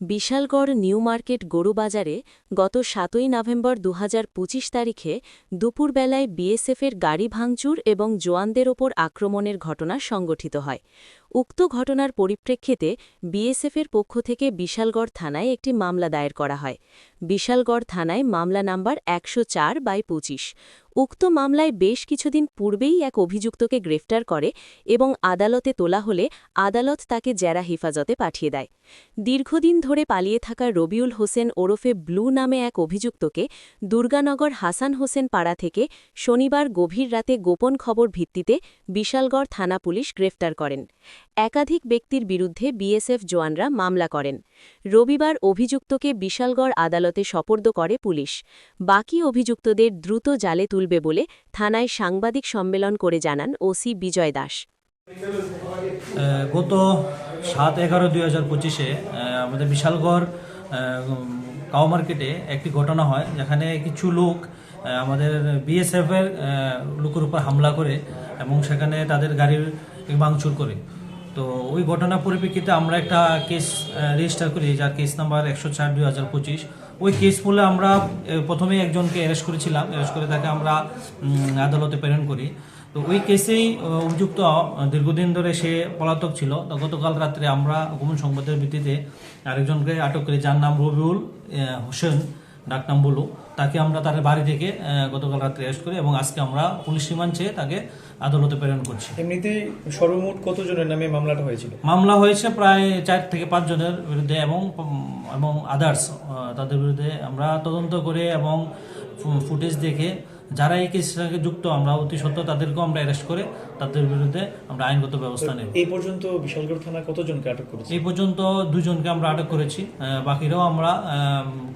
Bishalgarh new market গরুবাজারে গত ৭ই November ২০২৫ তারিখে দুপুরবেলায় বিএসএফের গাড়ি ভাঙচুর এবং জওয়ানদের ওপর আক্রমণের ঘটনা সংঘটিত হয়। উক্ত ঘটনার পরিপ্রেক্ষিতে বিএসএফের পক্ষ থেকে বিশালগড় থানায় একটি মামলা দায়ের করা হয়। বিশালগড় থানায় মামলা নাম্বার ১০৪/২৫। উক্ত মামলায় বেশ কিছুদিন পূর্বেই এক অভিযুক্তকে গ্রেফতার করে এবং আদালতে তোলা হলে আদালত তাকে জেরা হেফাজতে পাঠিয়ে দেয়। দীর্ঘদিন ধরে পালিয়ে থাকা রবিউল হোসেন ওরফে ব্লু নামে এক অভিযুক্তকে দুর্গানগর হাসান হোসেন পাড়া থেকে শনিবার গভীর রাতে গোপন খবর ভিত্তিতে বিশালগড় থানা পুলিশ গ্রেফতার করেন। একাধিক ব্যক্তির বিরুদ্ধে বিএসএফ জওয়ানরা মামলা করেন। রবিবার অভিযুক্তকে বিশালগড় আদালতে সোপর্দ করে পুলিশ। বাকি অভিযুক্তদের দ্রুত জালে তুলবে বলে থানায় সাংবাদিক সম্মেলন করে জানান ওসি বিজয় দাস। গত ৭/১১/২০২৫ আমাদের বিশালগড় কাউ মার্কেটে একটি ঘটনা হয়, যেখানে কিছু লোক আমাদের বিএসএফের লোকের উপর হামলা করে এবং সেখানে তাদের গাড়ির ভাঙচুর করে। তো ওই ঘটনার পরিপ্রেক্ষিতে আমরা একটা কেস রেজিস্টার করি, যার কেস নাম্বার ১০৪/২০২৫। ওই কেস বলে আমরা প্রথমেই একজনকে অ্যারেস্ট করেছিলাম, অ্যারেস্ট করে তাকে আমরা আদালতে প্রেরণ করি। তো ওই কেসেই অভিযুক্ত দীর্ঘদিন ধরে সে পলাতক ছিল। তো গতকাল রাত্রে আমরা গোপন সংবাদের ভিত্তিতে আরেকজনকে আটক করি, যার নাম রবিউল হোসেন, ডাকনাম বলু। তাকে আমরা তার বাড়ি থেকে গতকাল রাত্রে অ্যারেস্ট করি এবং আজকে আমরা পুলিশ রিমান্ড চেয়ে তাকে আদালতে প্রেরণ করছি। এমনিতেই সর্বমোট কতজনের নামে মামলাটা হয়েছিল? মামলা হয়েছে প্রায় ৪ থেকে ৫ জনের বিরুদ্ধে এবং আদার্স তাদের বিরুদ্ধে আমরা তদন্ত করে এবং ফুটেজ দেখে যারা এই কেসের সঙ্গে যুক্ত আমরা অতি সত্ত্বর তাদেরকেও আমরা অ্যারেস্ট করে তাদের বিরুদ্ধে আমরা আইনগত ব্যবস্থা নেব। এই পর্যন্ত বিশালগড় থানা কতজনকে আটক করেছে? এই পর্যন্ত ২ জনকে আমরা আটক করেছি, বাকিরাও আমরা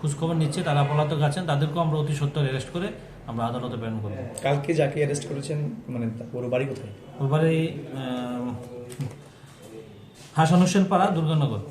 খোঁজখবর নিচ্ছি, তারা পলাতক আছেন, তাদেরকেও আমরা অতি সত্ত্বর অ্যারেস্ট করে আমরা আদালতে প্রেরণ করব। কালকে যাকে অ্যারেস্ট করেছেন মানে ওর বাড়ি কোথায়? ওর বাড়ি হাসান হোসেন পাড়া, দুর্গানগর।